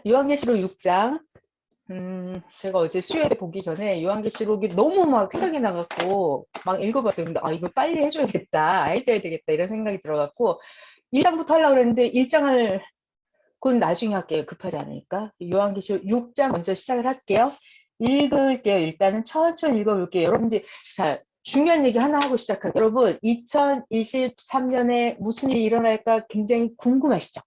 요한계시록 6장. 제가 어제 수요일에 보기 전에 요한계시록이 너무 막 생각이 나갖고 막 읽어봤어요. 근데 이걸 빨리 해줘야겠다. 알려야 되겠다. 이런 생각이 들어갖고 1장부터 하려고 그랬는데 1장을 그건 나중에 할게요. 급하지 않으니까. 요한계시록 6장 먼저 시작을 할게요. 읽을게요. 일단은 천천히 읽어볼게요. 여러분들, 자, 중요한 얘기 하나 하고 시작할게요. 여러분, 2023년에 무슨 일이 일어날까 굉장히 궁금하시죠?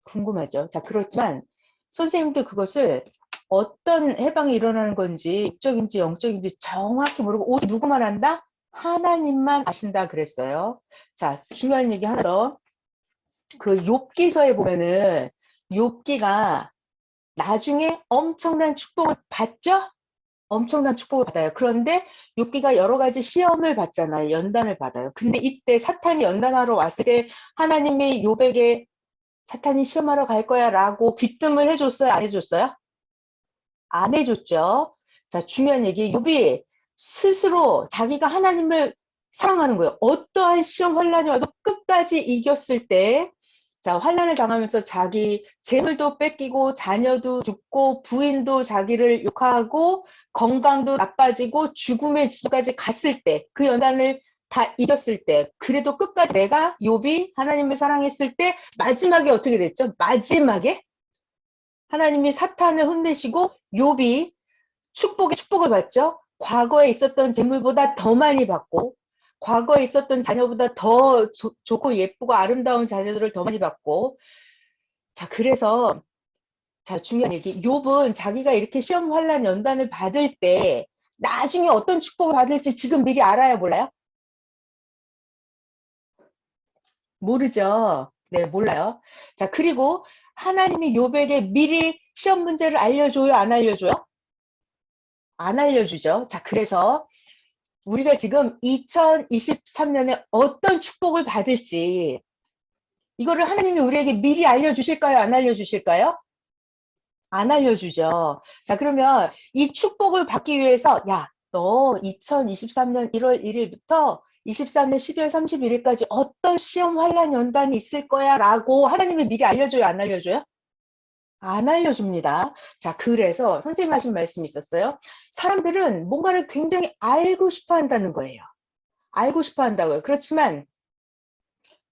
궁금하죠. 자, 그렇지만 선생님도 그것을 어떤 해방이 일어나는 건지 육적인지 영적인지 정확히 모르고 오직 누구만 안다? 하나님만 아신다 그랬어요. 자, 중요한 얘기 하나 더. 그 욥기서에 보면은 욥기가 나중에 엄청난 축복을 받죠? 엄청난 축복을 받아요. 그런데 욥기가 여러 가지 시험을 받잖아요. 연단을 받아요. 근데 이때 사탄이 연단하러 왔을 때 하나님이 욥에게 사탄이 시험하러 갈 거야 라고 귀뜸을 해줬어요? 안 해줬어요? 안 해줬죠. 자, 중요한 얘기. 욥이 스스로 자기가 하나님을 사랑하는 거예요. 어떠한 시험 환란이 와도 끝까지 이겼을 때, 자, 환란을 당하면서 자기 재물도 뺏기고 자녀도 죽고 부인도 자기를 욕하고 건강도 나빠지고 죽음의 지까지 갔을 때, 그 연단을 다 이겼을 때, 그래도 끝까지 내가 욥이 하나님을 사랑했을 때 마지막에 어떻게 됐죠? 마지막에 하나님이 사탄을 혼내시고 욥이 축복을 받죠. 과거에 있었던 재물보다 더 많이 받고 과거에 있었던 자녀보다 더 좋고 예쁘고 아름다운 자녀들을 더 많이 받고. 자, 그래서 자, 중요한 얘기. 욥은 자기가 이렇게 시험 환란 연단을 받을 때 나중에 어떤 축복을 받을지 지금 미리 알아요, 몰라요? 모르죠. 네, 몰라요. 자, 그리고 하나님이 욥에게 미리 시험 문제를 알려줘요, 안 알려줘요? 안 알려주죠. 자, 그래서 우리가 지금 2023년에 어떤 축복을 받을지 이거를 하나님이 우리에게 미리 알려주실까요? 안 알려주실까요? 안 알려주죠. 자, 그러면 이 축복을 받기 위해서 야, 너 2023년 1월 1일부터 23년 12월 31일까지 어떤 시험 환란 연단이 있을 거야 라고 하나님이 미리 알려줘요? 안 알려줘요? 안 알려줍니다. 자, 그래서 선생님 하신 말씀이 있었어요. 사람들은 뭔가를 굉장히 알고 싶어 한다는 거예요. 알고 싶어 한다고요. 그렇지만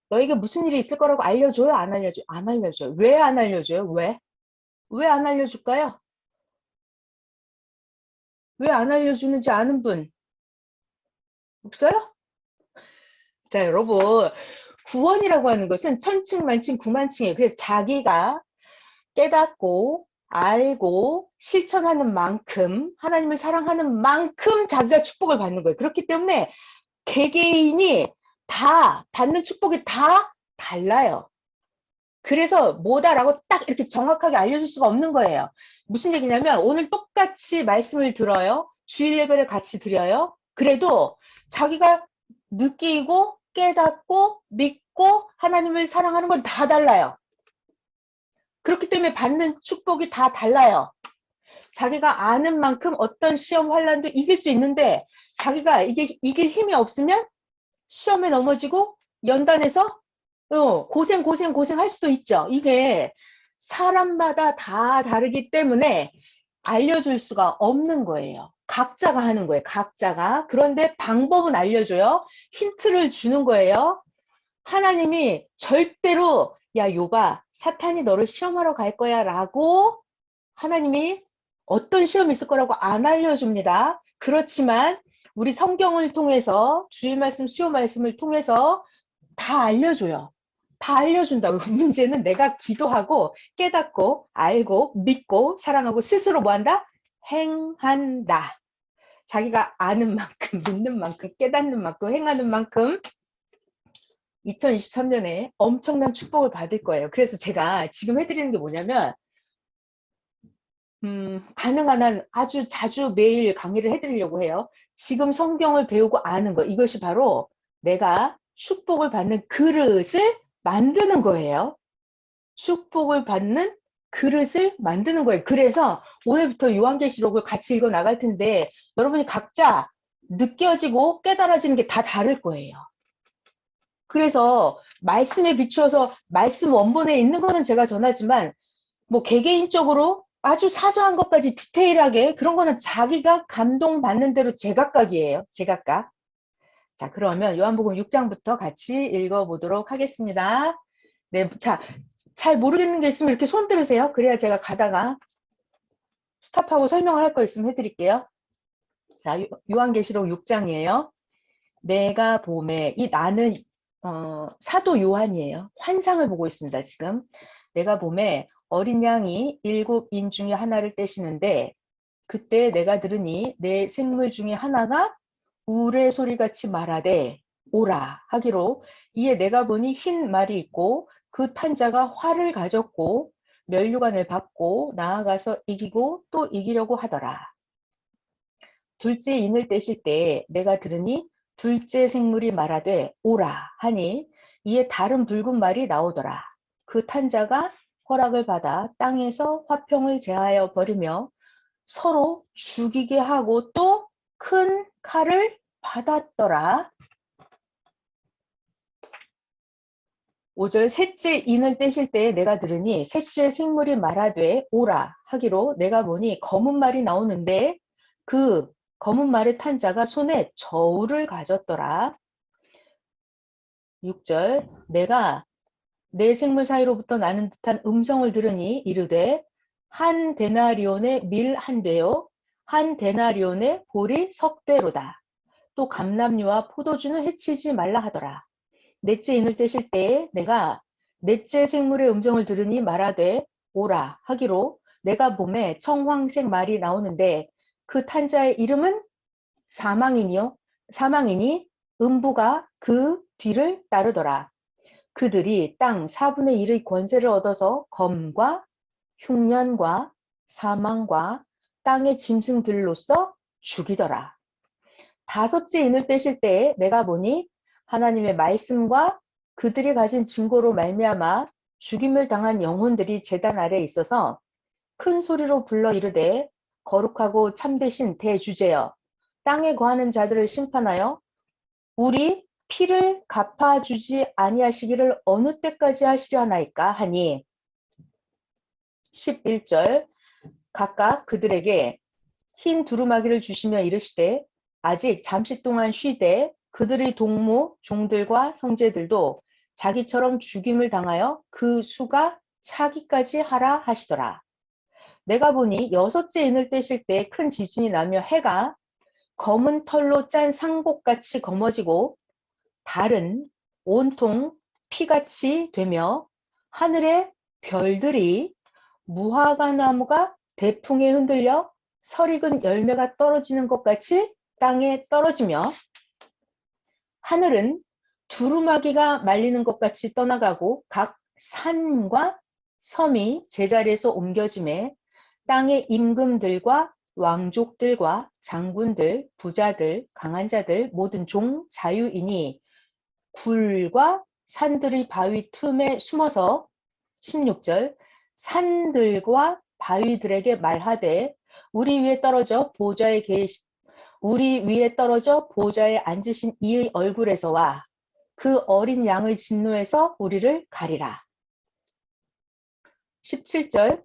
너에게 무슨 일이 있을 거라고 알려줘요? 안 알려줘요? 안 알려줘요. 왜 안 알려줘요? 왜? 왜 안 알려줄까요? 왜 안 알려주는지 아는 분 없어요? 자, 여러분, 구원이라고 하는 것은 천층만층 구만층이에요. 그래서 자기가 깨닫고 알고 실천하는 만큼 하나님을 사랑하는 만큼 자기가 축복을 받는 거예요. 그렇기 때문에 개개인이 다 받는 축복이 다 달라요. 그래서 뭐다라고 딱 이렇게 정확하게 알려줄 수가 없는 거예요. 무슨 얘기냐면 오늘 똑같이 말씀을 들어요. 주일 예배를 같이 드려요. 그래도 자기가 느끼고 깨닫고 믿고 하나님을 사랑하는 건 다 달라요. 그렇기 때문에 받는 축복이 다 달라요. 자기가 아는 만큼 어떤 시험 환란도 이길 수 있는데 자기가 이길 힘이 없으면 시험에 넘어지고 연단해서 고생 할 수도 있죠. 이게 사람마다 다 다르기 때문에 알려줄 수가 없는 거예요. 각자가 하는 거예요. 각자가. 그런데 방법은 알려줘요. 힌트를 주는 거예요. 하나님이 절대로 야, 욥아, 사탄이 너를 시험하러 갈 거야 라고 하나님이 어떤 시험이 있을 거라고 안 알려줍니다. 그렇지만 우리 성경을 통해서 주일 말씀, 수요 말씀을 통해서 다 알려줘요. 다 알려준다고. 문제는 내가 기도하고 깨닫고 알고 믿고 사랑하고 스스로 뭐한다? 행한다. 자기가 아는 만큼 믿는 만큼 깨닫는 만큼 행하는 만큼 2023년에 엄청난 축복을 받을 거예요. 그래서 제가 지금 해드리는 게 뭐냐면 가능한 한 아주 자주 매일 강의를 해드리려고 해요. 지금 성경을 배우고 아는 거, 이것이 바로 내가 축복을 받는 그릇을 만드는 거예요. 축복을 받는 그릇을 만드는 거예요. 그래서 오늘부터 요한계시록을 같이 읽어 나갈 텐데 여러분이 각자 느껴지고 깨달아지는 게 다 다를 거예요. 그래서 말씀에 비추어서 말씀 원본에 있는 거는 제가 전하지만 뭐 개개인적으로 아주 사소한 것까지 디테일하게 그런 거는 자기가 감동받는 대로 제각각이에요. 제각각. 자, 그러면 요한복음 6장부터 같이 읽어보도록 하겠습니다. 네, 자, 잘 모르겠는 게 있으면 이렇게 손 들으세요. 그래야 제가 가다가 스탑하고 설명을 할 거 있으면 해드릴게요. 자, 요한계시록 6장이에요. 내가 봄에, 이 나는 사도 요한이에요. 환상을 보고 있습니다, 지금. 내가 봄에 어린 양이 7인 중에 하나를 떼시는데 그때 내가 들으니 내 생물 중에 하나가 우레 소리같이 말하되 오라 하기로 이에 내가 보니 흰 말이 있고 그 탄자가 활을 가졌고 면류관을 받고 나아가서 이기고 또 이기려고 하더라. 둘째 인을 떼실 때 내가 들으니 둘째 생물이 말하되 오라 하니 이에 다른 붉은 말이 나오더라. 그 탄자가 허락을 받아 땅에서 화평을 제하여 버리며 서로 죽이게 하고 또 큰 칼을 받았더라. 5절 셋째 인을 떼실 때 내가 들으니 셋째 생물이 말하되 오라 하기로 내가 보니 검은 말이 나오는데 그 검은 말의 탄자가 손에 저울을 가졌더라. 6절 내가 내 생물 사이로부터 나는 듯한 음성을 들으니 이르되 한 데나리온의 밀 한 되요 한 데나리온의 보리 석 되로다. 또 감람류와 포도주는 해치지 말라 하더라. 넷째 인을 떼실 때에 내가 넷째 생물의 음성을 들으니 말하되 오라 하기로 내가 봄에 청황색 말이 나오는데 그 탄자의 이름은 사망이니요 사망이니 음부가 그 뒤를 따르더라. 그들이 땅 4분의 1의 권세를 얻어서 검과 흉년과 사망과 땅의 짐승들로서 죽이더라. 다섯째 인을 떼실 때에 내가 보니 하나님의 말씀과 그들이 가진 증거로 말미암아 죽임을 당한 영혼들이 제단 아래에 있어서 큰 소리로 불러 이르되 거룩하고 참되신 대주제여 땅에 거하는 자들을 심판하여 우리 피를 갚아주지 아니하시기를 어느 때까지 하시려 하나이까 하니 11절 각각 그들에게 흰 두루마기를 주시며 이르시되 아직 잠시 동안 쉬되 그들의 동무 종들과 형제들도 자기처럼 죽임을 당하여 그 수가 차기까지 하라 하시더라. 내가 보니 여섯째 인을 떼실 때 큰 지진이 나며 해가 검은 털로 짠 상복같이 검어지고 달은 온통 피같이 되며 하늘의 별들이 무화과나무가 대풍에 흔들려 설익은 열매가 떨어지는 것 같이 땅에 떨어지며 하늘은 두루마기가 말리는 것 같이 떠나가고 각 산과 섬이 제자리에서 옮겨짐에 땅의 임금들과 왕족들과 장군들, 부자들, 강한 자들, 모든 종, 자유인이 굴과 산들의 바위 틈에 숨어서 16절 산들과 바위들에게 말하되 우리 위에 떨어져 보좌에 앉으신 이의 얼굴에서와 그 어린 양의 진노에서 우리를 가리라. 17절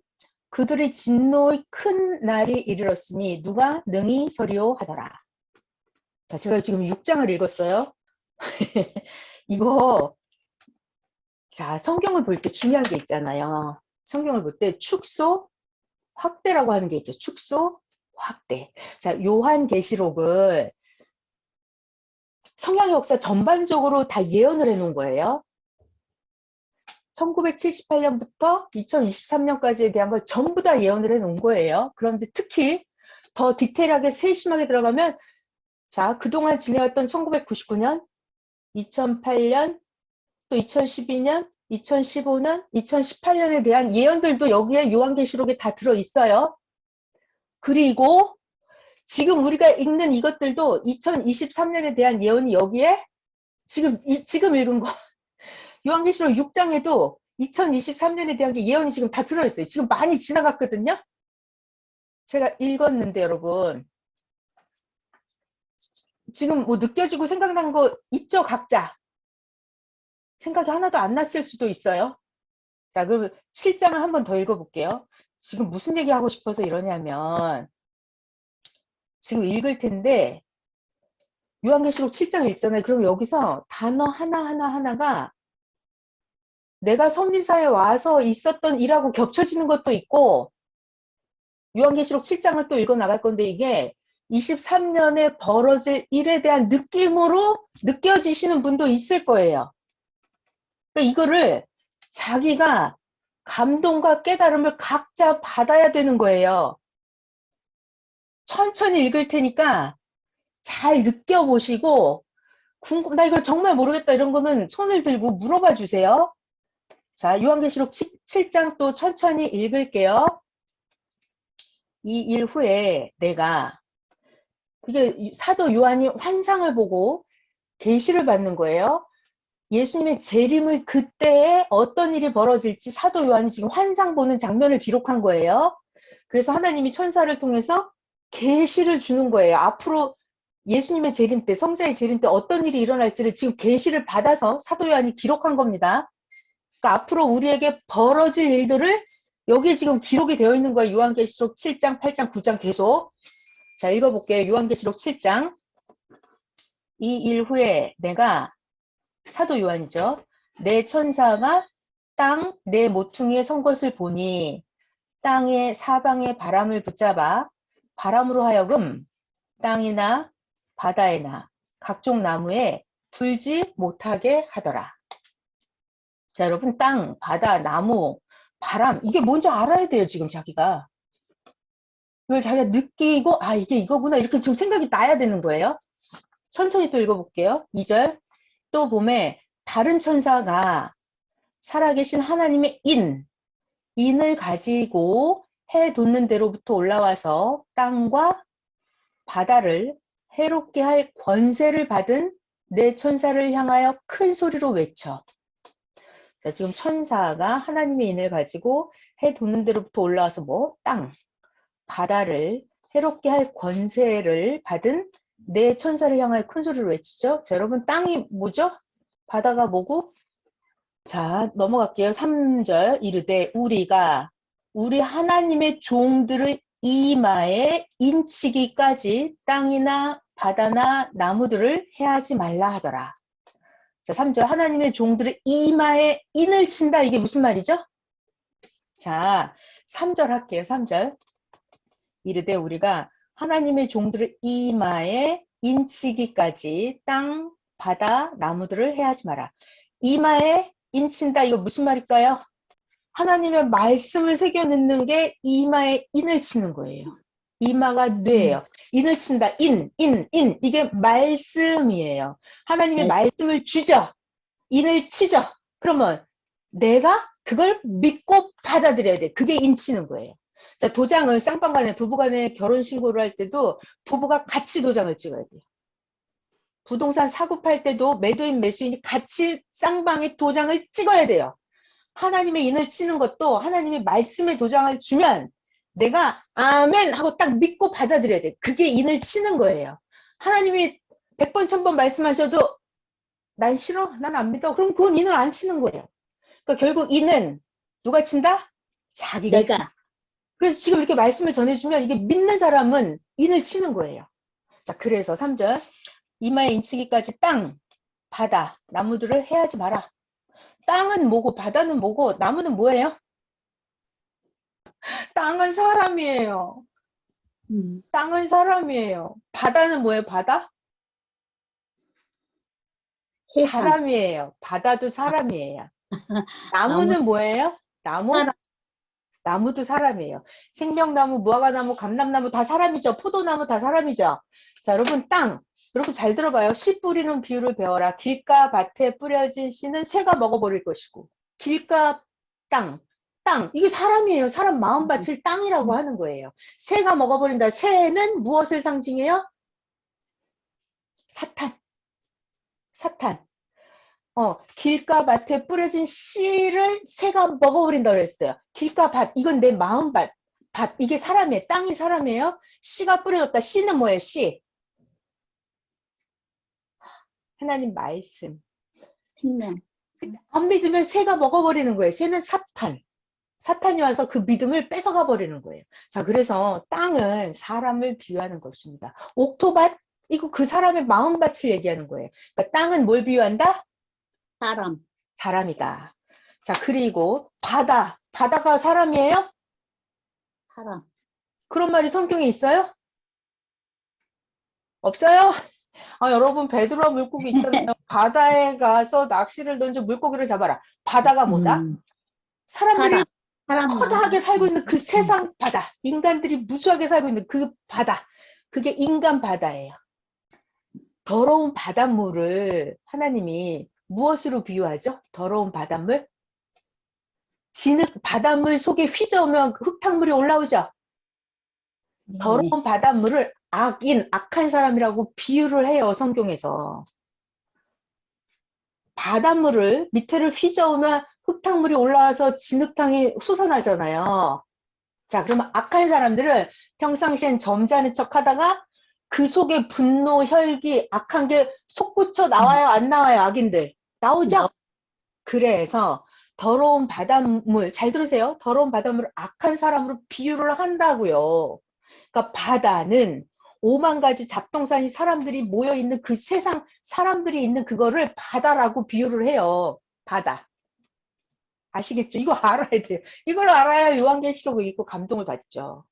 그들의 진노의 큰 날이 이르렀으니 누가 능히 서리오 하더라. 자, 제가 지금 6장을 읽었어요. 이거 자, 성경을 볼 때 중요한 게 있잖아요. 성경을 볼 때 축소 확대라고 하는 게 있죠. 축소 확대. 자, 요한계시록을 성경 역사 전반적으로 다 예언을 해놓은 거예요. 1978년부터 2023년까지에 대한 걸 전부 다 예언을 해놓은 거예요. 그런데 특히 더 디테일하게 세심하게 들어가면 자, 그동안 지내왔던 1999년, 2008년, 또 2012년, 2015년, 2018년에 대한 예언들도 여기에 요한계시록에 다 들어있어요. 그리고 지금 우리가 읽는 이것들도 2023년에 대한 예언이 여기에 지금 읽은 거 요한계시록 6장에도 2023년에 대한 게 예언이 지금 다 들어있어요. 지금 많이 지나갔거든요. 제가 읽었는데 여러분 지금 뭐 느껴지고 생각난 거 있죠? 각자 생각이 하나도 안 났을 수도 있어요. 자, 그럼 7장을 한 번 더 읽어볼게요. 지금 무슨 얘기하고 싶어서 이러냐면 지금 읽을 텐데 요한계시록 7장 읽잖아요. 그럼 여기서 단어 하나가 내가 성리사에 와서 있었던 일하고 겹쳐지는 것도 있고 요한계시록 7장을 또 읽어 나갈 건데 이게 23년에 벌어질 일에 대한 느낌으로 느껴지시는 분도 있을 거예요. 그러니까 이거를 자기가 감동과 깨달음을 각자 받아야 되는 거예요. 천천히 읽을 테니까 잘 느껴보시고 나 이거 정말 모르겠다 이런 거는 손을 들고 물어봐 주세요. 자, 요한계시록 7장 또 천천히 읽을게요. 이 일 후에 내가 이게 사도 요한이 환상을 보고 계시를 받는 거예요. 예수님의 재림을 그때에 어떤 일이 벌어질지 사도 요한이 지금 환상 보는 장면을 기록한 거예요. 그래서 하나님이 천사를 통해서 계시를 주는 거예요. 앞으로 예수님의 재림 때, 성자의 재림 때 어떤 일이 일어날지를 지금 계시를 받아서 사도 요한이 기록한 겁니다. 그러니까 앞으로 우리에게 벌어질 일들을 여기에 지금 기록이 되어 있는 거예요. 요한계시록 7장, 8장, 9장 계속. 자, 읽어볼게요. 요한계시록 7장. 이 일 후에 내가 사도 요한이죠. 내 천사가 땅 내 모퉁이에 선 것을 보니 땅의 사방의 바람을 붙잡아 바람으로 하여금 땅이나 바다에나 각종 나무에 불지 못하게 하더라. 자, 여러분 땅, 바다, 나무, 바람 이게 뭔지 알아야 돼요. 지금 자기가. 이걸 자기가 느끼고 아 이게 이거구나 이렇게 지금 생각이 나야 되는 거예요. 천천히 또 읽어볼게요. 2절 또 봄에 다른 천사가 살아계신 하나님의 인을 가지고 해 돋는 데로부터 올라와서 땅과 바다를 해롭게 할 권세를 받은 내 천사를 향하여 큰 소리로 외쳐. 자, 지금 천사가 하나님의 인을 가지고 해 돋는 데로부터 올라와서 뭐 땅, 바다를 해롭게 할 권세를 받은 내 천사를 향하여 큰 소리로 외치죠. 자, 여러분 땅이 뭐죠? 바다가 뭐고? 자, 넘어갈게요. 3절 이르되 우리가 우리 하나님의 종들의 이마에 인치기까지 땅이나 바다나 나무들을 해하지 말라 하더라. 자, 3절 하나님의 종들의 이마에 인을 친다. 이게 무슨 말이죠? 자, 3절 할게요. 3절 이르되 우리가 하나님의 종들의 이마에 인치기까지 땅, 바다, 나무들을 해하지 마라. 이마에 인친다. 이거 무슨 말일까요? 하나님의 말씀을 새겨넣는 게 이마에 인을 치는 거예요. 이마가 뇌예요. 인을 친다. 인. 이게 말씀이에요. 하나님의 말씀을 주죠. 인을 치죠. 그러면 내가 그걸 믿고 받아들여야 돼. 그게 인치는 거예요. 자, 도장을 쌍방간에 부부간에 결혼신고를 할 때도 부부가 같이 도장을 찍어야 돼요. 부동산 사고 팔 때도 매도인 매수인이 같이 쌍방에 도장을 찍어야 돼요. 하나님의 인을 치는 것도 하나님의 말씀에 도장을 주면 내가 아멘 하고 딱 믿고 받아들여야 돼. 그게 인을 치는 거예요. 하나님이 100번 1000번 말씀하셔도 난 싫어 난 안 믿어 그럼 그건 인을 안 치는 거예요. 그러니까 결국 인은 누가 친다? 자기가 내가 친다. 그래서 지금 이렇게 말씀을 전해주면 이게 믿는 사람은 인을 치는 거예요. 자, 그래서 3절 이마에 인치기까지 땅, 바다, 나무들을 해하지 마라. 땅은 뭐고 바다는 뭐고 나무는 뭐예요? 땅은 사람이에요. 땅은 사람이에요. 바다는 뭐예요? 바다? 세상 사람이에요. 바다도 사람이에요. 나무 나무는 뭐예요? 나무? 사람 나무도 사람이에요. 생명나무, 무화과나무, 감람나무 다 사람이죠. 포도나무 다 사람이죠. 자, 여러분 땅. 여러분 잘 들어봐요. 씨 뿌리는 비유를 배워라. 길가 밭에 뿌려진 씨는 새가 먹어버릴 것이고 길가 땅. 이게 사람이에요. 사람 마음밭을 땅이라고 하는 거예요. 새가 먹어버린다. 새는 무엇을 상징해요? 사탄. 길가 밭에 뿌려진 씨를 새가 먹어버린다고 그랬어요. 길가 밭, 이건 내 마음밭. 이게 사람이에요. 땅이 사람이에요. 씨가 뿌려졌다. 씨는 뭐예요? 씨. 하나님 말씀. 생명 안 믿으면 새가 먹어버리는 거예요. 새는 사탄이 와서 그 믿음을 뺏어가 버리는 거예요. 자, 그래서 땅은 사람을 비유하는 것입니다. 옥토밭, 이거 그 사람의 마음밭을 얘기하는 거예요. 그러니까 땅은 뭘 비유한다? 사람, 사람이다. 자, 그리고 바다가 사람이에요? 사람. 그런 말이 성경에 있어요? 없어요? 아, 여러분, 베드로 물고기 있잖아요. 바다에 가서 낚시를 던져 물고기를 잡아라. 바다가 뭐다? 사람들이 사람 허다하게 살고 있는 그 음. 세상 바다, 인간들이 무수하게 살고 있는 그 바다, 그게 인간 바다예요. 더러운 바닷물을 하나님이 무엇으로 비유하죠? 더러운 바닷물? 바닷물 속에 휘저으면 그 흙탕물이 올라오죠? 네. 더러운 바닷물을 악한 사람이라고 비유를 해요, 성경에서. 바닷물을 밑에를 휘저으면 흙탕물이 올라와서 진흙탕이 솟아나잖아요. 자, 그러면 악한 사람들은 평상시엔 점잖은 척 하다가 그 속에 분노, 혈기, 악한 게 솟구쳐 나와요, 안 나와요, 악인들? 나오죠? 그래서 더러운 바닷물, 잘 들으세요. 더러운 바닷물을 악한 사람으로 비유를 한다고요. 그러니까 바다는 5만 가지 잡동사니 사람들이 모여있는 그 세상, 사람들이 있는 그거를 바다라고 비유를 해요. 바다. 아시겠죠? 이거 알아야 돼요. 이걸 알아야 요한계시록을 읽고 감동을 받죠.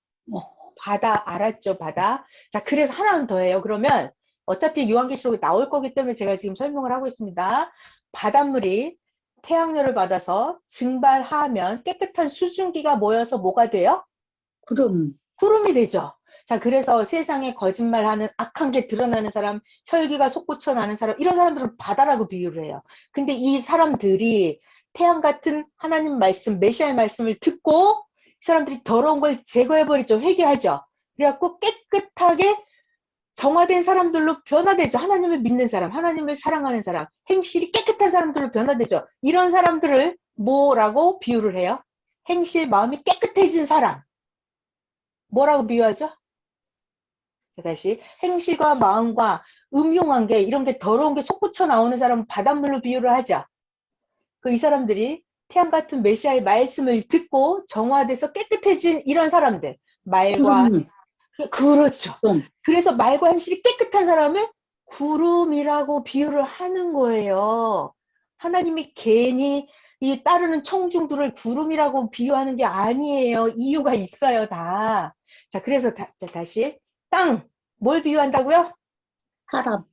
바다 알았죠? 바다. 자, 그래서 하나는 더 해요. 그러면 어차피 요한계시록에 나올 거기 때문에 제가 지금 설명을 하고 있습니다. 바닷물이 태양열을 받아서 증발하면 깨끗한 수증기가 모여서 뭐가 돼요? 구름, 구름이 되죠. 자, 그래서 세상에 거짓말하는 악한 게 드러나는 사람, 혈기가 솟구쳐 나는 사람, 이런 사람들은 바다라고 비유를 해요. 근데 이 사람들이 태양 같은 하나님 말씀, 메시아의 말씀을 듣고 이 사람들이 더러운 걸 제거해버리죠. 회개하죠. 그래갖고 깨끗하게 정화된 사람들로 변화되죠. 하나님을 믿는 사람, 하나님을 사랑하는 사람, 행실이 깨끗한 사람들로 변화되죠. 이런 사람들을 뭐라고 비유를 해요? 행실, 마음이 깨끗해진 사람. 뭐라고 비유하죠? 자, 다시 행실과 마음과 음흉한 게 이런 게 더러운 게 솟구쳐 나오는 사람은 바닷물로 비유를 하자. 이 사람들이 태양 같은 메시아의 말씀을 듣고 정화돼서 깨끗해진 이런 사람들. 말과 구름, 그렇죠. 좀. 그래서 말과 행실이 깨끗한 사람을 구름이라고 비유를 하는 거예요. 하나님이 괜히 이 따르는 청중들을 구름이라고 비유하는 게 아니에요. 이유가 있어요, 다. 자, 그래서 다시 땅, 뭘 비유한다고요? 사람,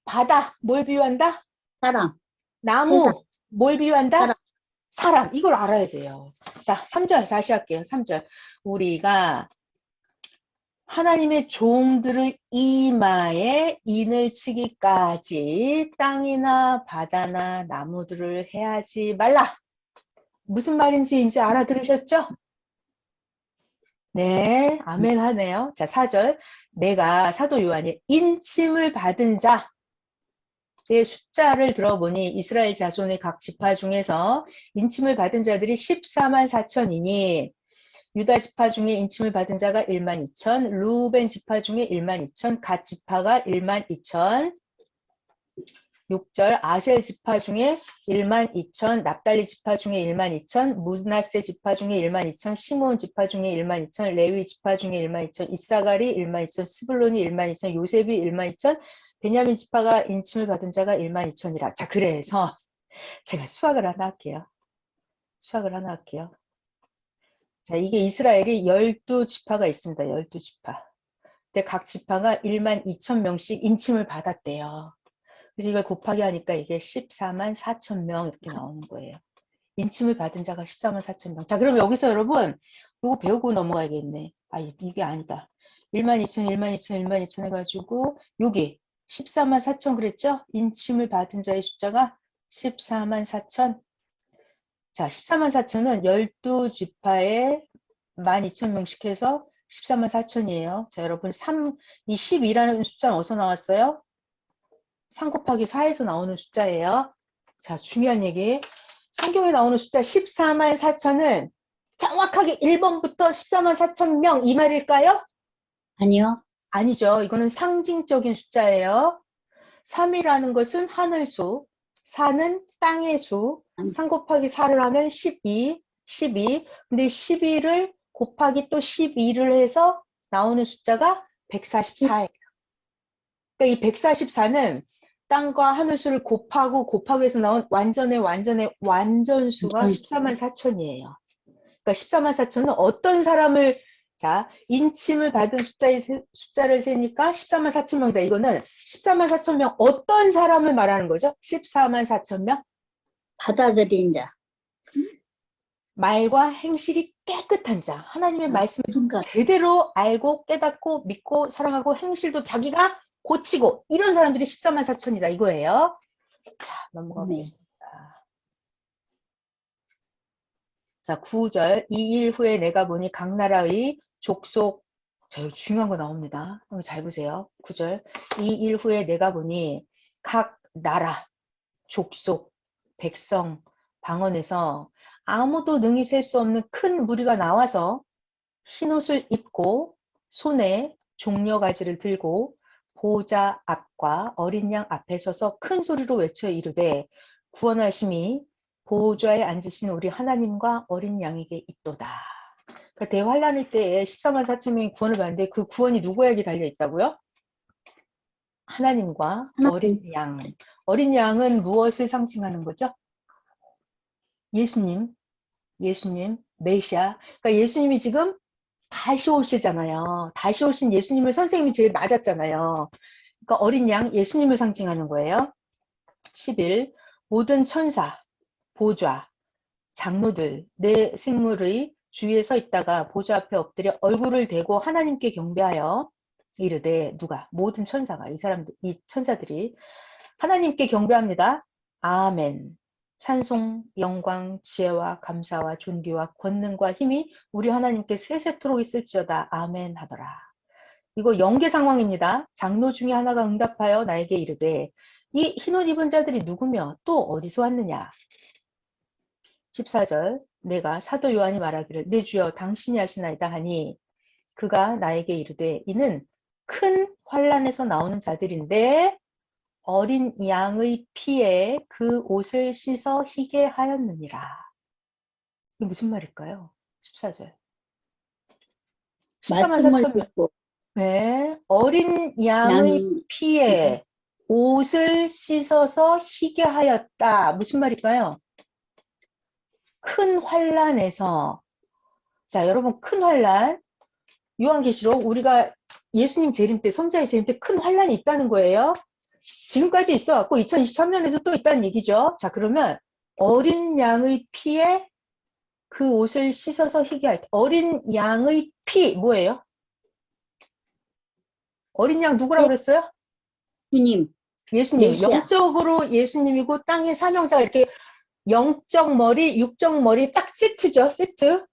바다, 뭘 비유한다? 사람, 세상, 나무, 뭘 비유한다? 사람. 사람, 이걸 알아야 돼요. 자, 3절 다시 할게요. 3절. 우리가 하나님의 종들의 이마에 인을 치기까지 땅이나 바다나 나무들을 해하지 말라. 무슨 말인지 이제 알아들으셨죠? 네, 아멘 하네요. 자, 4절. 내가 사도 요한이 인침을 받은 자의 숫자를 들어보니 이스라엘 자손의 각 지파 중에서 인침을 받은 자들이 14만 4천이니 유다 지파 중에 인침을 받은 자가 1만 2천, 루벤 지파 중에 1만 2천, 갓 지파가 1만 2천, 6절 아셀 지파 중에 1만 2천, 납달리 지파 중에 1만 2천, 므낫세 지파 중에 1만 2천, 시몬 지파 중에 1만 2천, 레위 지파 중에 1만 2천, 이사갈이 1만 2천, 스불론이 1만 2천, 요셉이 1만 2천, 베냐민 지파가 인침을 받은 자가 1만 2천이라. 자, 그래서 제가 수학을 하나 할게요. 자, 이게 이스라엘이 12지파가 있습니다. 12지파. 근데 각 지파가 1만 2천 명씩 인침을 받았대요. 그래서 이걸 곱하기 하니까 이게 14만 4천 명 이렇게 나오는 거예요. 인침을 받은 자가 14만 4천 명. 자, 그럼 여기서 여러분 이거 배우고 넘어가야겠네. 아, 이게 아니다. 1만 2천, 1만 2천, 1만 2천 해가지고 여기 14만 4천 그랬죠? 인침을 받은 자의 숫자가 14만 4천. 자, 14만 4천은 12지파에 12,000명씩 해서 14만 4천이에요. 자, 여러분, 이 12라는 숫자는 어디서 나왔어요? 3 곱하기 4에서 나오는 숫자예요. 자, 중요한 얘기. 성경에 나오는 숫자 14만 4천은 정확하게 1번부터 14만 4천 명 이 말일까요? 아니요. 아니죠. 이거는 상징적인 숫자예요. 3이라는 것은 하늘수, 4는 땅의 수. 3 곱하기 4를 하면 12. 근데 12를 곱하기 또 12를 해서 나오는 숫자가 144예요. 그러니까 이 144는 땅과 하늘수를 곱하고 해서 나온 완전수가 14만 4천이에요. 그러니까 14만 4천은 어떤 사람을, 자, 인침을 받은 숫자를 세니까 14만 4천 명이다. 이거는 14만 4천 명, 어떤 사람을 말하는 거죠? 14만 4천 명? 받아들인 자. 말과 행실이 깨끗한 자. 하나님의 말씀을 그러니까 제대로 알고 깨닫고 믿고 사랑하고 행실도 자기가 고치고 이런 사람들이 14만 4천이다 이거예요. 자, 넘어가 보겠습니다. 자, 9절. 이 일 후에 내가 보니 각 나라의 족속, 자, 이거 중요한 거 나옵니다. 한번 잘 보세요. 9절. 이 일 후에 내가 보니 각 나라, 족속, 백성, 방언에서 아무도 능히 셀 수 없는 큰 무리가 나와서 흰옷을 입고 손에 종려가지를 들고 보호자 앞과 어린 양 앞에 서서 큰 소리로 외쳐 이르되 구원하심이 보호자에 앉으신 우리 하나님과 어린 양에게 있도다. 그러니까 대환란의 때에 14만 4천 명이 구원을 받는데 그 구원이 누구에게 달려 있다고요? 하나님과 어린 양. 어린 양은 무엇을 상징하는 거죠? 예수님, 메시아. 그러니까 예수님이 지금 다시 오시잖아요. 다시 오신 예수님을 선생님이 제일 맞았잖아요. 그러니까 어린 양 예수님을 상징하는 거예요. 11. 모든 천사, 보좌, 장로들, 내 생물의 주위에 서 있다가 보좌 앞에 엎드려 얼굴을 대고 하나님께 경배하여 이르되 누가? 모든 천사가 이 천사들이 하나님께 경배합니다. 아멘. 찬송, 영광, 지혜와 감사와 존귀와 권능과 힘이 우리 하나님께 세세토록 있을지어다. 아멘 하더라. 이거 연계 상황입니다. 장로 중에 하나가 응답하여 나에게 이르되 이 흰옷 입은 자들이 누구며 또 어디서 왔느냐. 14절. 내가 사도 요한이 말하기를 내 주여 당신이 하시나이다 하니 그가 나에게 이르되 이는 큰 환난에서 나오는 자들인데 어린 양의 피에 그 옷을 씻어 희게 하였느니라. 이게 무슨 말일까요? 14절. 14만 4천 명. 네, 어린 양의 피에 옷을 씻어서 희게 하였다. 무슨 말일까요? 큰 환난에서, 자, 여러분, 큰 환난, 요한계시록 우리가 예수님 재림 때, 성자의 재림 때 큰 환난이 있다는 거예요. 지금까지 있어왔고 2023년에도 또 있다는 얘기죠. 자, 그러면 어린 양의 피에 그 옷을 씻어서 희게 할 때, 어린 양의 피 뭐예요? 어린 양 누구라고 그랬어요? 예수님. 메시아. 영적으로 예수님이고 땅의 사명자가 이렇게 영적 머리, 육적 머리 딱 세트죠. 세트.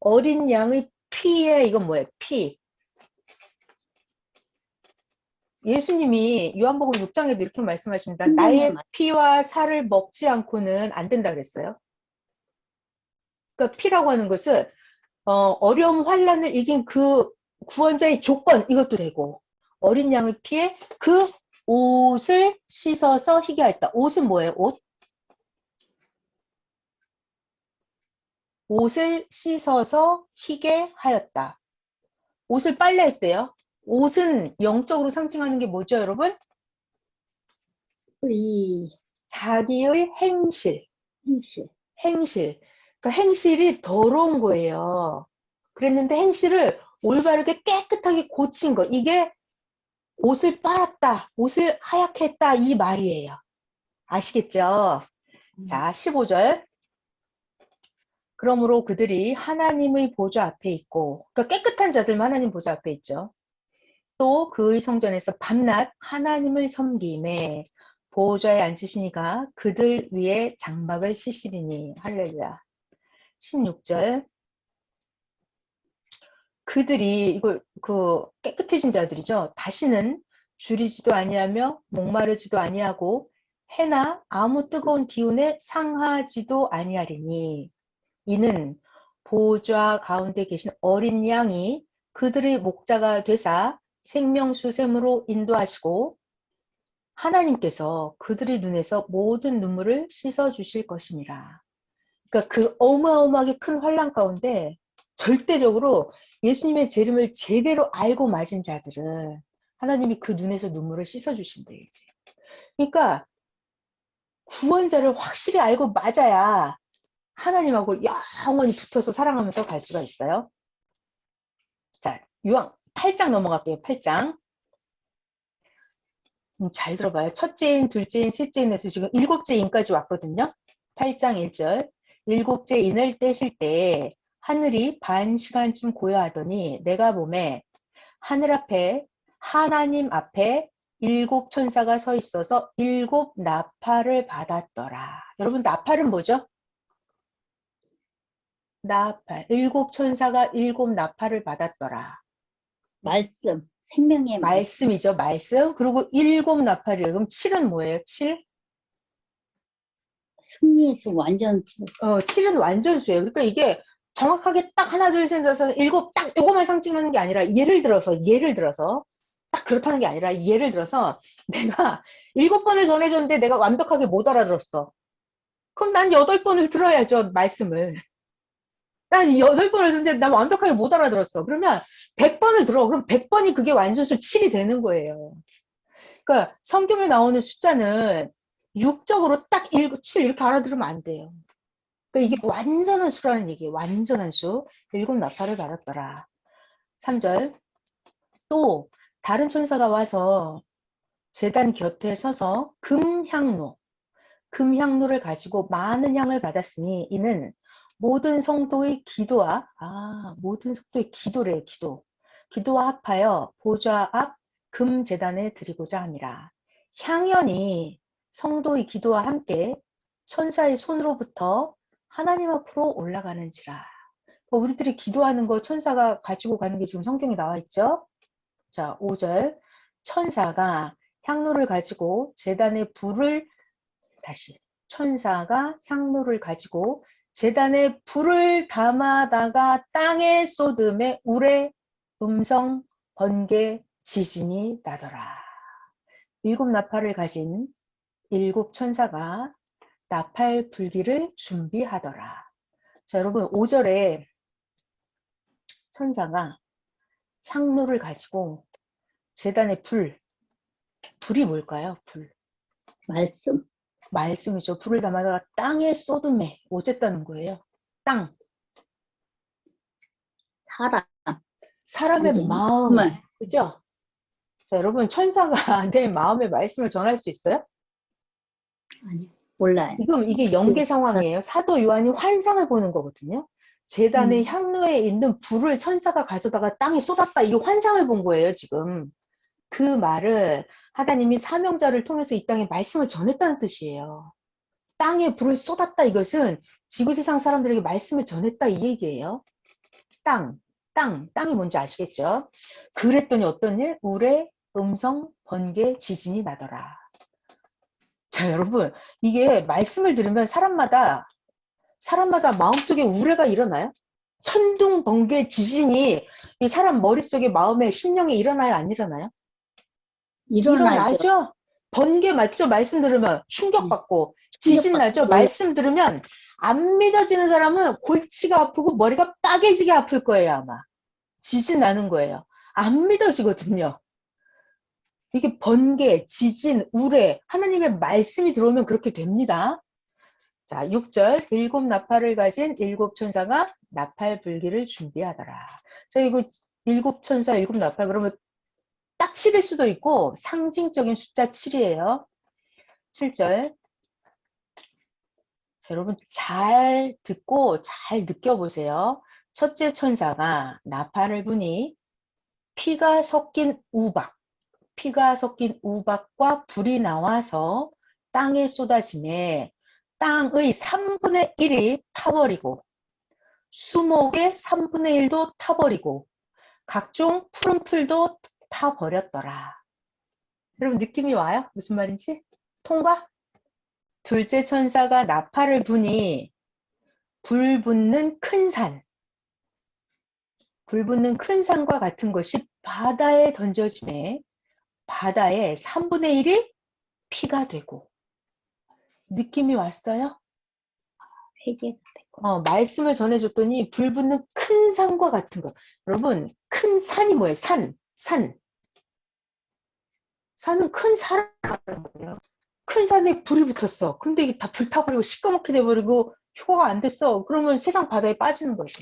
어린 양의 피에 이건 뭐예요? 피. 예수님이 요한복음 6장에도 이렇게 말씀하십니다. 나의 피와 살을 먹지 않고는 안 된다 그랬어요. 그러니까 피라고 하는 것은 어려움, 환난을 이긴 그 구원자의 조건 이것도 되고 어린 양의 피에 그 옷을 씻어서 희게 했다. 옷은 뭐예요? 옷? 옷을 씻어서 희게 하였다. 옷을 빨래했대요. 옷은 영적으로 상징하는 게 뭐죠, 여러분? 자기의 행실. 그러니까 행실이 더러운 거예요. 그랬는데 행실을 올바르게 깨끗하게 고친 거. 이게 옷을 빨았다, 옷을 하얗게 했다 이 말이에요. 아시겠죠? 자, 15절. 그러므로 그들이 하나님의 보좌 앞에 있고, 그러니까 깨끗한 자들만 하나님 보좌 앞에 있죠. 또 그의 성전에서 밤낮 하나님을 섬김에 보호자에 앉으시니가 그들 위에 장막을 치시리니. 할렐루야. 16절. 그들이 이거 그 깨끗해진 자들이죠. 다시는 줄이지도 아니하며 목마르지도 아니하고 해나 아무 뜨거운 기운에 상하지도 아니하리니. 이는 보호자 가운데 계신 어린 양이 그들의 목자가 되사 생명수샘으로 인도하시고 하나님께서 그들의 눈에서 모든 눈물을 씻어 주실 것입니다. 그러니까 그 어마어마하게 큰 환란 가운데 절대적으로 예수님의 재림을 제대로 알고 맞은 자들은 하나님이 그 눈에서 눈물을 씻어 주신대요, 이제. 그러니까 구원자를 확실히 알고 맞아야 하나님하고 영원히 붙어서 사랑하면서 갈 수가 있어요. 자, 요한 8장 넘어갈게요. 8장. 잘 들어봐요. 첫째 인, 둘째 인, 셋째 인에서 지금 일곱째 인까지 왔거든요. 8장 1절. 일곱째 인을 떼실 때 하늘이 반 시간쯤 고요하더니 내가 보매 하늘 앞에 하나님 앞에 일곱 천사가 서 있어서 일곱 나팔을 받았더라. 여러분 나팔은 뭐죠? 나팔. 일곱 천사가 일곱 나팔을 받았더라. 말씀, 생명의 말씀. 말씀이죠. 말씀. 그리고 일곱 나팔이에요. 그럼 7은 뭐예요? 7? 승리에서 완전수. 7은 완전수예요. 그러니까 이게 정확하게 딱 하나, 둘, 셋, 넷, 일곱 딱 요거만 상징하는 게 아니라 예를 들어서 딱 그렇다는 게 아니라 예를 들어서 내가 7번을 전해줬는데 내가 완벽하게 못 알아들었어. 그럼 난 8번을 들어야죠. 말씀을. 난 8번을 듣는데 난 완벽하게 못 알아들었어. 그러면 100번을 들어. 그럼 100번이 그게 완전수 7이 되는 거예요. 그러니까 성경에 나오는 숫자는 육적으로 딱 1, 7 이렇게 알아들으면 안 돼요. 그러니까 이게 완전한 수라는 얘기예요. 완전한 수. 일곱 나팔을 받았더라. 3절. 또 다른 천사가 와서 제단 곁에 서서 금향로를 가지고 많은 향을 받았으니 이는 모든 성도의 기도와 모든 성도의 기도래 기도. 기도와 합하여 보좌 앞 금제단에 드리고자 함이라. 향연이 성도의 기도와 함께 천사의 손으로부터 하나님 앞으로 올라가는지라. 우리들이 기도하는 거 천사가 가지고 가는 게 지금 성경에 나와 있죠. 자, 5절. 천사가 향로를 가지고 제단에 불을 천사가 향로를 가지고 제단에 불을 담아다가 땅에 쏟음에 울의 음성 번개 지진이 나더라. 일곱 나팔을 가진 일곱 천사가 나팔 불기를 준비하더라. 자, 여러분 5절에 천사가 향로를 가지고 제단에 불이 뭘까요? 불. 말씀. 말씀이죠. 불을 담아다가 땅에 쏟음에 어쨌다는 거예요. 땅. 사람. 사람의 완전히. 마음. 정말. 그죠? 자, 여러분 천사가 내 마음의 말씀을 전할 수 있어요? 아니, 몰라요. 지금 이게 연계 상황이에요. 사도 요한이 환상을 보는 거거든요. 제단의 향로에 있는 불을 천사가 가져다가 땅에 쏟았다. 이게 환상을 본 거예요, 지금. 그 말을 하나님이 사명자를 통해서 이 땅에 말씀을 전했다는 뜻이에요. 땅에 불을 쏟았다. 이것은 지구세상 사람들에게 말씀을 전했다. 이 얘기예요. 땅이 뭔지 아시겠죠? 그랬더니 어떤 일? 울의 음성, 번개, 지진이 나더라. 자, 여러분, 이게 말씀을 들으면 사람마다 마음속에 우레가 일어나요? 천둥, 번개, 지진이 이 사람 머릿속에, 마음에, 심령에 일어나요? 안 일어나요? 일어나죠. 번개 맞죠? 말씀 들으면 충격받고. 지진 나죠? 말씀 들으면 안 믿어지는 사람은 골치가 아프고 머리가 빠개지게 아플 거예요, 아마. 지진 나는 거예요. 안 믿어지거든요. 이게 번개, 지진, 우레, 하나님의 말씀이 들어오면 그렇게 됩니다. 자, 6절. 일곱 나팔을 가진 일곱 천사가 나팔 불기를 준비하더라. 자, 이거 일곱 천사, 일곱 나팔 그러면 딱 7일 수도 있고 상징적인 숫자 7이에요. 7절. 자, 여러분 잘 듣고 잘 느껴보세요. 첫째 천사가 나팔을 부니 피가 섞인 우박과 불이 나와서 땅에 쏟아지매 땅의 3분의 1이 타버리고 수목의 3분의 1도 타버리고 각종 푸른 풀도 타버렸더라. 여러분 느낌이 와요? 무슨 말인지? 통과? 둘째 천사가 나팔을 부니 불 붙는 큰 산과 같은 것이 바다에 던져지매 바다의 3분의 1이 피가 되고. 느낌이 왔어요? 회개가 되고. 말씀을 전해줬더니 불 붙는 큰 산과 같은 거. 여러분, 큰 산이 뭐예요? 산. 산은 큰 산을 말하는 거예요. 큰 산에 불이 붙었어. 근데 이게 다 불타버리고 시꺼멓게 돼버리고 휴거가 안 됐어. 그러면 세상 바다에 빠지는 거지.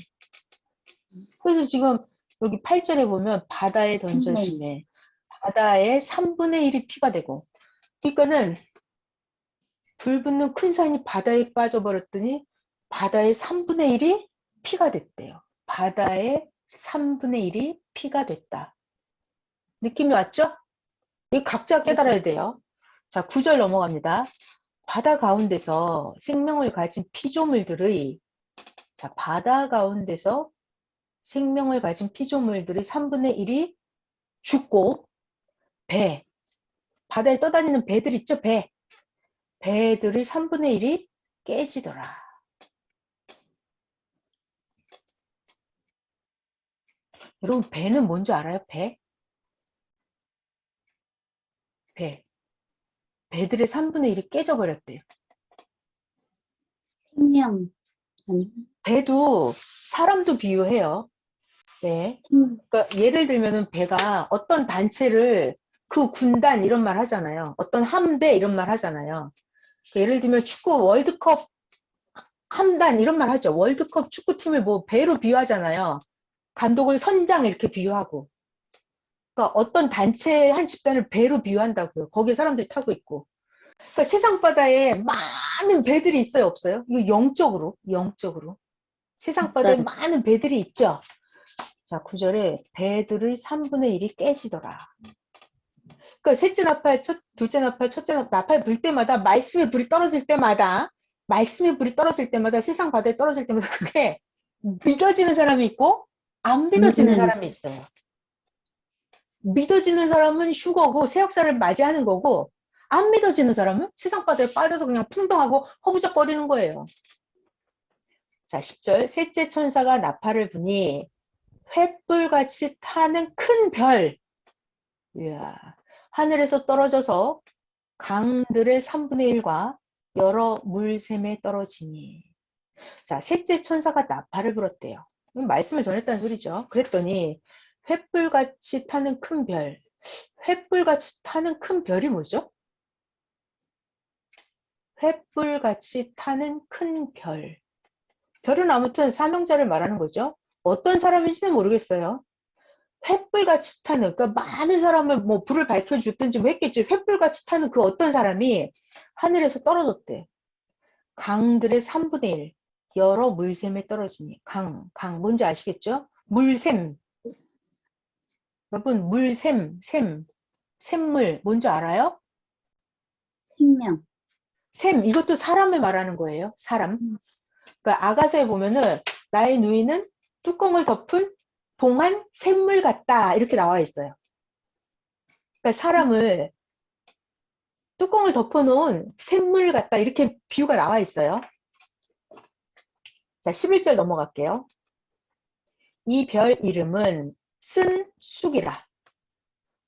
그래서 지금 여기 8절에 보면 바다에 던져심에 바다의 3분의 1이 피가 되고, 그러니까는 불 붙는 큰 산이 바다에 빠져버렸더니 바다의 3분의 1이 피가 됐대요. 바다의 3분의 1이 피가 됐다. 느낌이 왔죠? 이거 각자 깨달아야 돼요. 자, 9절 넘어갑니다. 바다 가운데서 생명을 가진 피조물들의, 자, 바다 가운데서 생명을 가진 피조물들의 3분의 1이 죽고, 바다에 떠다니는 배들 있죠? 배들의 3분의 1이 깨지더라. 여러분, 배는 뭔지 알아요? 배들의 3분의 1이 깨져버렸대요. 생명 아니 배도 사람도 비유해요. 네. 그러니까 예를 들면은 배가 어떤 단체를 그 군단 이런 말 하잖아요. 어떤 함대 이런 말 하잖아요. 그러니까 예를 들면 축구 월드컵 함단 이런 말 하죠. 월드컵 축구팀을 뭐 배로 비유하잖아요. 감독을 선장 이렇게 비유하고. 그러니까 어떤 단체 한 집단을 배로 비유한다고요. 거기에 사람들이 타고 있고. 그러니까 세상 바다에 많은 배들이 있어요, 없어요? 이거 영적으로. 세상 바다에 있어요. 많은 배들이 있죠. 자, 9절에 배들의 3분의 1이 깨지더라. 그러니까 셋째 나팔, 둘째 나팔, 첫째 나팔 불 때마다 말씀의 불이 떨어질 때마다 세상 바다에 떨어질 때마다 그게 믿어지는 사람이 있고 안 믿어지는 믿는 사람이 있어요. 믿어지는 사람은 휴거고 새 역사를 맞이하는 거고, 안 믿어지는 사람은 세상 바다에 빠져서 그냥 풍덩하고 허부적거리는 거예요. 자, 10절. 셋째 천사가 나팔을 부니 횃불같이 타는 큰 별, 이야, 하늘에서 떨어져서 강들의 3분의 1과 여러 물샘에 떨어지니. 자, 셋째 천사가 나팔을 불었대요. 말씀을 전했다는 소리죠. 그랬더니 횃불같이 타는 큰 별, 횃불같이 타는 큰 별이 뭐죠? 횃불같이 타는 큰 별. 별은 아무튼 사명자를 말하는 거죠. 어떤 사람인지는 모르겠어요. 횃불같이 타는, 그러니까 많은 사람을 뭐 불을 밝혀줬든지 뭐 했겠지. 횃불같이 타는 그 어떤 사람이 하늘에서 떨어졌대. 강들의 3분의 1. 여러 물샘에 떨어지니. 강, 뭔지 아시겠죠? 물샘. 여러분, 샘물, 뭔지 알아요? 생명. 이것도 사람을 말하는 거예요. 사람. 그러니까 아가서에 보면은 나의 누이는 뚜껑을 덮은 동안 샘물 같다. 이렇게 나와 있어요. 그러니까 사람을 뚜껑을 덮어놓은 샘물 같다. 이렇게 비유가 나와 있어요. 자, 11절 넘어갈게요. 이 별 이름은 쓴 쑥이라.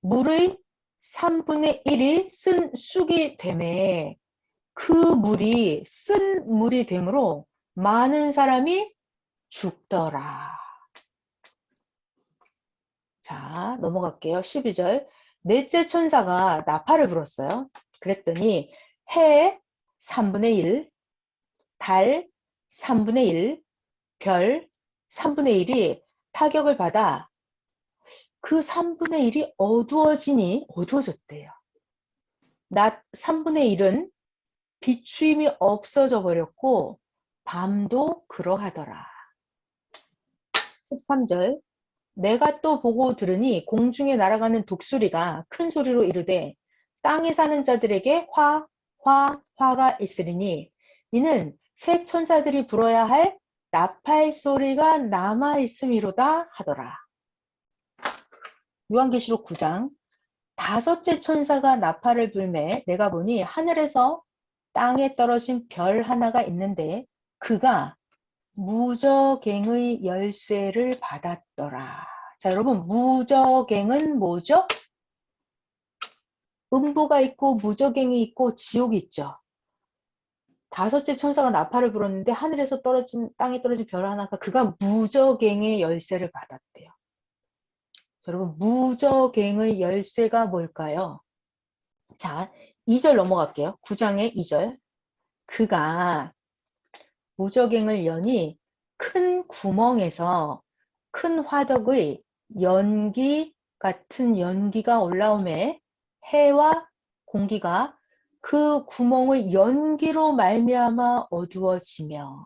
물의 3분의 1이 쓴 쑥이 되매 그 물이 쓴 물이 되므로 많은 사람이 죽더라. 자, 넘어갈게요. 12절. 넷째 천사가 나팔을 불었어요. 그랬더니 해 3분의 1, 달 3분의 1, 별 3분의 1이 타격을 받아 그 3분의 1이 어두워졌대요. 낮 3분의 1은 비추임이 없어져 버렸고 밤도 그러하더라. 13절. 내가 또 보고 들으니 공중에 날아가는 독수리가 큰 소리로 이르되 땅에 사는 자들에게 화가 있으리니 이는 새 천사들이 불어야 할 나팔 소리가 남아 있음이로다 하더라. 요한계시록 9장. 다섯째 천사가 나팔을 불매 내가 보니 하늘에서 땅에 떨어진 별 하나가 있는데 그가 무저갱의 열쇠를 받았더라. 자, 여러분, 무저갱은 뭐죠? 음부가 있고 무저갱이 있고 지옥이 있죠. 다섯째 천사가 나팔을 불었는데 하늘에서 땅에 떨어진 별 하나가 그가 무저갱의 열쇠를 받았대요. 여러분, 무저갱의 열쇠가 뭘까요? 자, 2절 넘어갈게요. 9장의 2절. 그가 무저갱을 여니 큰 구멍에서 큰 화덕의 연기 같은 연기가 올라오매 해와 공기가 그 구멍의 연기로 말미암아 어두워지며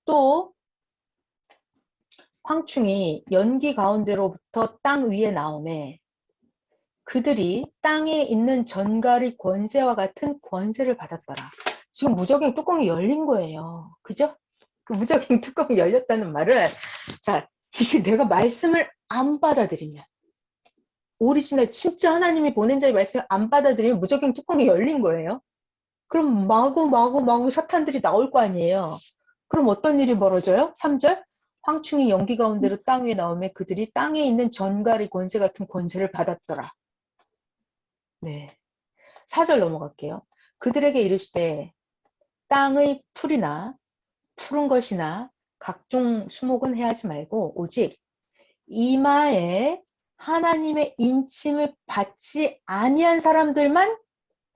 또 황충이 연기 가운데로부터 땅 위에 나오매 그들이 땅에 있는 전갈의 권세와 같은 권세를 받았더라. 지금 무적행 뚜껑이 열린 거예요. 그죠? 그 무적행 뚜껑이 열렸다는 말은 자, 이게 내가 말씀을 안 받아들이면 오리지널 진짜 하나님이 보낸 자의 말씀을 안 받아들이면 무적행 뚜껑이 열린 거예요. 그럼 마구 사탄들이 나올 거 아니에요. 그럼 어떤 일이 벌어져요? 3절 황충이 연기 가운데로 땅 위에 나오며 그들이 땅에 있는 전갈의 권세 같은 권세를 받았더라. 네. 4절 넘어갈게요. 그들에게 이르시되 땅의 풀이나 푸른 것이나 각종 수목은 해하지 말고 오직 이마에 하나님의 인침을 받지 아니한 사람들만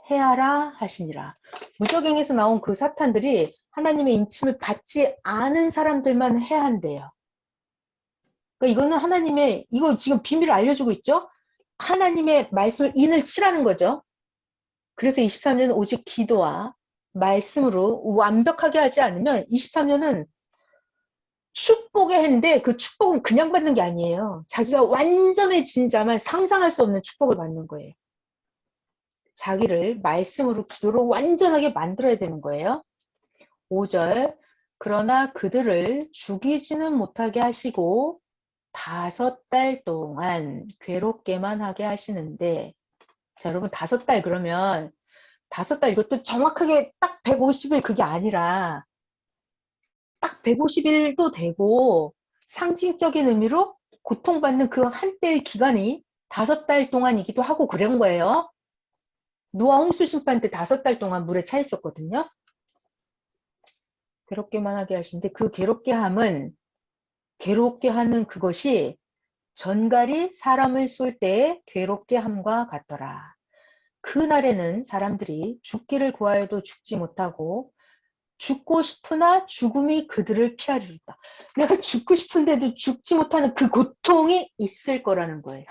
해하라 하시니라. 무적행에서 나온 그 사탄들이 하나님의 인침을 받지 않은 사람들만 해한대요. 그러니까 이거는 하나님의 이거 지금 비밀을 알려주고 있죠. 하나님의 말씀을 인을 치라는 거죠. 그래서 23년은 오직 기도와 말씀으로 완벽하게 하지 않으면 23년은 축복의 해인데 그 축복은 그냥 받는 게 아니에요. 자기가 완전해진 자만 상상할 수 없는 축복을 받는 거예요. 자기를 말씀으로 기도로 완전하게 만들어야 되는 거예요. 5절 그러나 그들을 죽이지는 못하게 하시고 5달 동안 괴롭게만 하게 하시는데 자 여러분 5달 그러면 5달 이것도 정확하게 딱 150일 그게 아니라 딱 150일도 되고 상징적인 의미로 고통받는 그 한때의 기간이 5달 동안이기도 하고 그런 거예요. 노아 홍수 심판 때 5달 동안 물에 차 있었거든요. 괴롭게만 하게 하시는데 그 괴롭게 함은 괴롭게 하는 그것이 전갈이 사람을 쏠 때에 괴롭게 함과 같더라. 그날에는 사람들이 죽기를 구하여도 죽지 못하고 죽고 싶으나 죽음이 그들을 피하리로다. 내가 죽고 싶은데도 죽지 못하는 그 고통이 있을 거라는 거예요.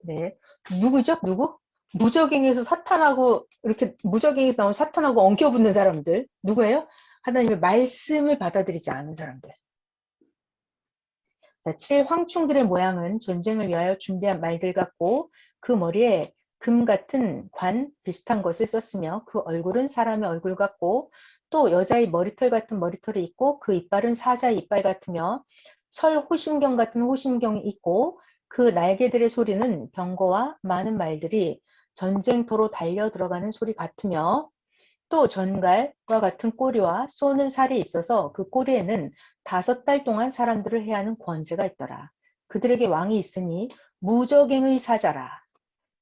네, 누구죠? 누구? 무적행에서 사탄하고 이렇게 무적행에서 나온 사탄하고 엉켜붙는 사람들 누구예요? 하나님의 말씀을 받아들이지 않은 사람들. 자, 7. 황충들의 모양은 전쟁을 위하여 준비한 말들 같고 그 머리에 금 같은 관 비슷한 것을 썼으며 그 얼굴은 사람의 얼굴 같고 또 여자의 머리털 같은 머리털이 있고 그 이빨은 사자의 이빨 같으며 철 호심경 같은 호심경이 있고 그 날개들의 소리는 병거와 많은 말들이 전쟁터로 달려 들어가는 소리 같으며 또 전갈과 같은 꼬리와 쏘는 살이 있어서 그 꼬리에는 5달 동안 사람들을 해야 하는 권세가 있더라. 그들에게 왕이 있으니 무적행의 사자라.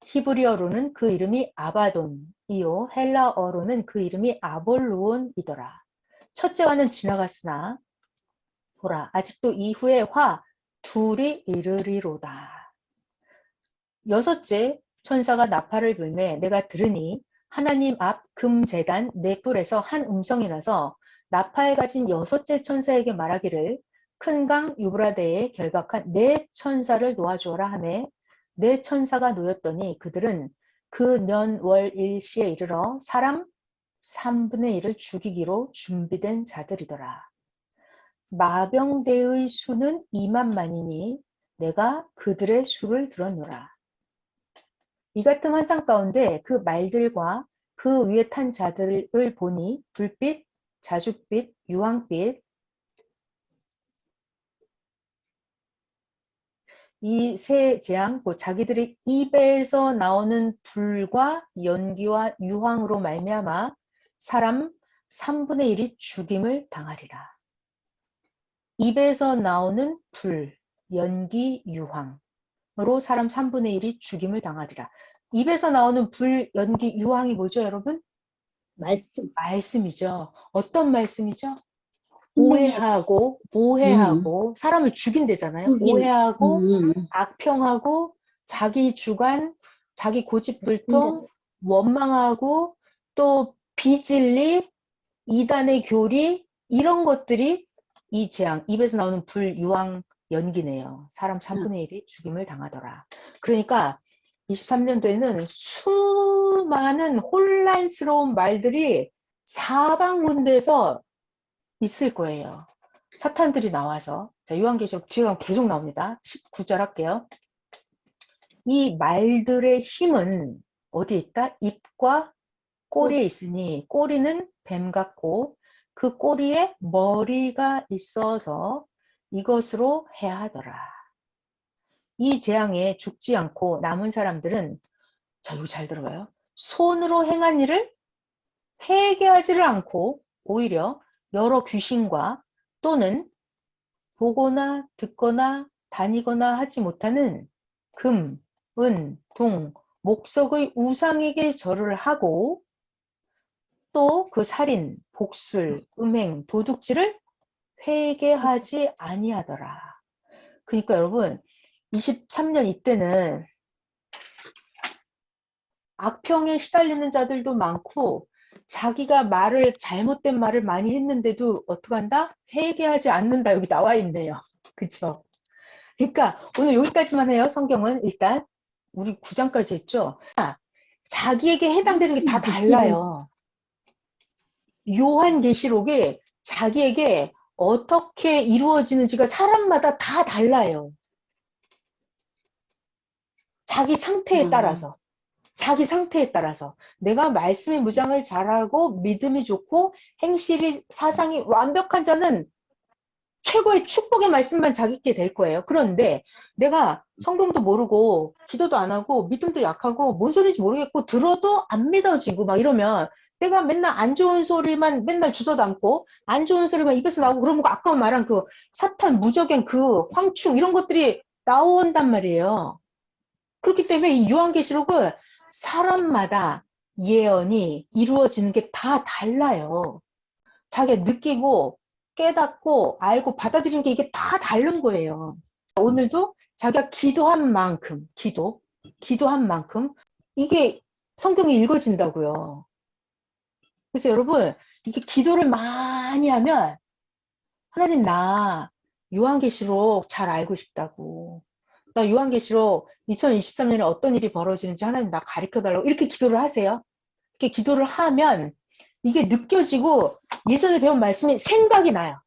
히브리어로는 그 이름이 아바돈이요 헬라어로는 그 이름이 아볼루온이더라. 첫째와는 지나갔으나 보라 아직도 이후에 화 둘이 이르리로다. 여섯째 천사가 나팔을 불매 내가 들으니 하나님 앞 금제단 네 뿔에서 한 음성이 나서 나팔 가진 여섯째 천사에게 말하기를 큰 강 유브라데에 결박한 네 천사를 놓아주어라 하매 네 천사가 놓였더니 그들은 그 년 월 일시에 이르러 사람 3분의 1을 죽이기로 준비된 자들이더라. 마병대의 수는 2만만이니 내가 그들의 수를 들었노라. 이 같은 환상 가운데 그 말들과 그 위에 탄 자들을 보니 불빛, 자줏빛, 유황빛 이 세 재앙, 자기들의 입에서 나오는 불과 연기와 유황으로 말미암아 사람 3분의 1이 죽임을 당하리라. 입에서 나오는 불, 연기, 유황. 사람 3분의 1이 죽임을 당하리라. 입에서 나오는 불, 연기, 유황이 뭐죠, 여러분? 말씀. 말씀이죠. 어떤 말씀이죠? 분명히 오해하고, 사람을 죽인대잖아요. 죽인, 오해하고, 악평하고, 자기 주관, 자기 고집불통, 원망하고, 또 비진리, 이단의 교리, 이런 것들이 이 재앙, 입에서 나오는 불, 유황, 연기네요. 사람 3분의 1이 죽임을 당하더라. 그러니까 23년도에는 수많은 혼란스러운 말들이 사방문대에서 있을 거예요. 사탄들이 나와서. 자, 요한계시록 뒤에 가면 계속 나옵니다. 19절 할게요. 이 말들의 힘은 어디에 있다? 입과 꼬리에 있으니 꼬리는 뱀 같고 그 꼬리에 머리가 있어서 이것으로 해하더라. 이 재앙에 죽지 않고 남은 사람들은, 자, 이거 잘 들어봐요. 손으로 행한 일을 회개하지를 않고 오히려 여러 귀신과 또는 보거나 듣거나 다니거나 하지 못하는 금, 은, 동, 목석의 우상에게 절을 하고 또 그 살인, 복술, 음행, 도둑질을 회개하지 아니하더라. 그러니까 여러분 23년 이때는 악평에 시달리는 자들도 많고 자기가 잘못된 말을 많이 했는데도 어떡한다? 회개하지 않는다. 여기 나와 있네요. 그쵸? 그러니까 오늘 여기까지만 해요. 성경은 일단 우리 9장까지 했죠. 자기에게 해당되는 게 다 달라요. 요한계시록에 자기에게 어떻게 이루어지는지가 사람마다 다 달라요. 자기 상태에 따라서. 자기 상태에 따라서 내가 말씀의 무장을 잘하고 믿음이 좋고 행실이 사상이 완벽한 자는 최고의 축복의 말씀만 자기께 될 거예요. 그런데 내가 성경도 모르고 기도도 안 하고 믿음도 약하고 뭔 소리인지 모르겠고 들어도 안 믿어지고 막 이러면 내가 맨날 안 좋은 소리만 맨날 주워 담고 안 좋은 소리만 입에서 나오고 그러면 아까 말한 그 사탄 무적행 그 황충 이런 것들이 나온단 말이에요. 그렇기 때문에 이 요한계시록은 사람마다 예언이 이루어지는 게 다 달라요. 자기가 느끼고 깨닫고 알고 받아들이는 게 이게 다 다른 거예요. 오늘도 자기가 기도한 만큼 기도한 만큼 이게 성경이 읽어진다고요. 그래서 여러분 이게 기도를 많이 하면 하나님 나 요한계시록 잘 알고 싶다고, 나 요한계시록 2023년에 어떤 일이 벌어지는지 하나님 나 가르쳐달라고 이렇게 기도를 하세요. 이렇게 기도를 하면 이게 느껴지고 예전에 배운 말씀이 생각이 나요.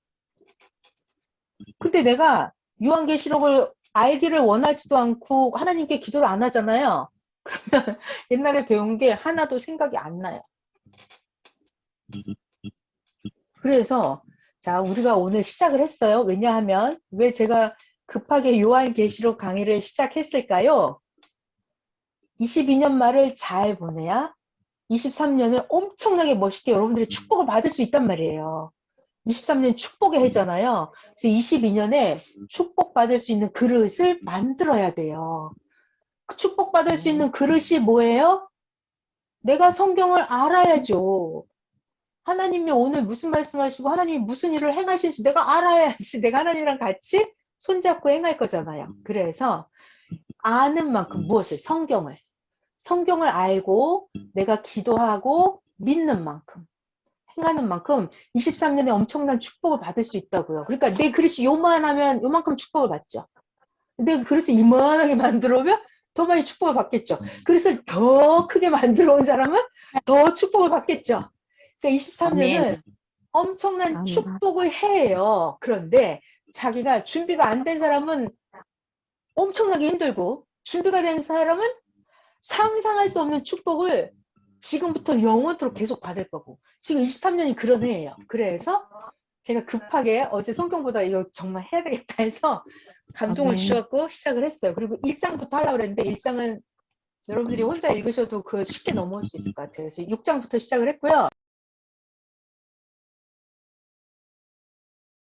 근데 내가 요한계시록을 알기를 원하지도 않고 하나님께 기도를 안 하잖아요. 그러면 옛날에 배운 게 하나도 생각이 안 나요. 그래서 자, 우리가 오늘 시작을 했어요. 왜냐하면 왜 제가 급하게 요한계시록 강의를 시작했을까요? 22년 말을 잘 보내야 23년을 엄청나게 멋있게 여러분들이 축복을 받을 수 있단 말이에요. 23년 축복의 해잖아요. 그래서 22년에 축복받을 수 있는 그릇을 만들어야 돼요. 축복받을 수 있는 그릇이 뭐예요? 내가 성경을 알아야죠. 하나님이 오늘 무슨 말씀하시고 하나님이 무슨 일을 행하실지 내가 알아야지. 내가 하나님이랑 같이 손잡고 행할 거잖아요. 그래서 아는 만큼 무엇을? 성경을 알고 내가 기도하고 믿는 만큼 행하는 만큼 23년에 엄청난 축복을 받을 수 있다고요. 그러니까 내 그릇이 요만하면 요만큼 축복을 받죠. 내 그릇을 이만하게 만들어오면 더 많이 축복을 받겠죠. 그릇을 더 크게 만들어 온 사람은 더 축복을 받겠죠. 그러니까 23년은 엄청난 축복의 해예요. 그런데 자기가 준비가 안 된 사람은 엄청나게 힘들고 준비가 된 사람은 상상할 수 없는 축복을 지금부터 영원토록 계속 받을 거고 지금 23년이 그런 해예요. 그래서 제가 급하게 어제 성경보다 이거 정말 해야 되겠다 해서 감동을 주셔갖고 시작을 했어요. 그리고 1장부터 하려고 그랬는데 1장은 여러분들이 혼자 읽으셔도 그 쉽게 넘어올 수 있을 것 같아요. 그래서 6장부터 시작을 했고요.